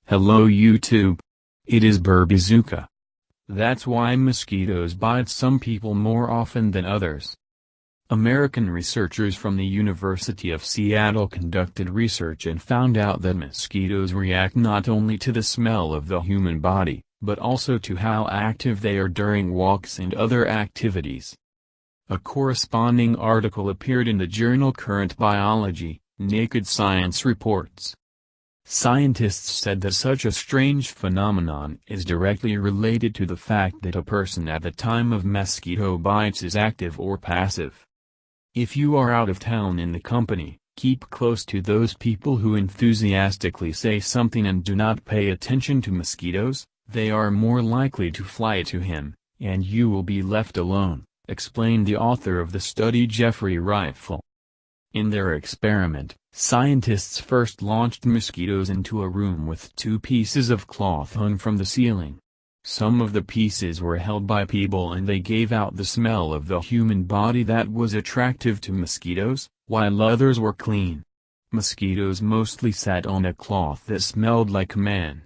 Hello YouTube. It is Burbazooka. That's why mosquitoes bite some people more often than others. American researchers from the University of Seattle conducted research and found out that mosquitoes react not only to the smell of the human body, but also to how active they are during walks and other activities. A corresponding article appeared in the journal Current Biology. Naked Science reports. Scientists said that such a strange phenomenon is directly related to the fact that a person at the time of mosquito bites is active or passive. If you are out of town in the company, keep close to those people who enthusiastically say something and do not pay attention to mosquitoes. They are more likely to fly to him, and you will be left alone, explained the author of the study Jeffrey Reifel. In their experiment, scientists first launched mosquitoes into a room with two pieces of cloth hung from the ceiling. Some of the pieces were held by people and they gave out the smell of the human body that was attractive to mosquitoes, while others were clean. Mosquitoes mostly sat on a cloth that smelled like man.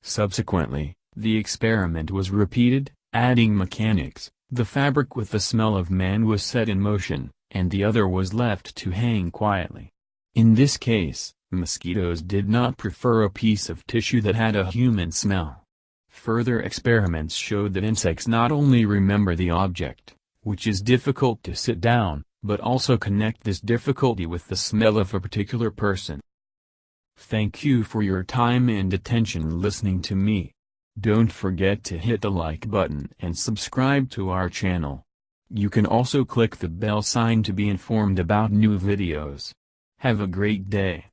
Subsequently, the experiment was repeated, adding mechanics. The fabric with the smell of man was set in motion, and the other was left to hang quietly. In this case, mosquitoes did not prefer a piece of tissue that had a human smell. Further experiments showed that insects not only remember the object, which is difficult to sit down, but also connect this difficulty with the smell of a particular person. Thank you for your time and attention listening to me. Don't forget to hit the like button and subscribe to our channel. You can also click the bell sign to be informed about new videos. Have a great day.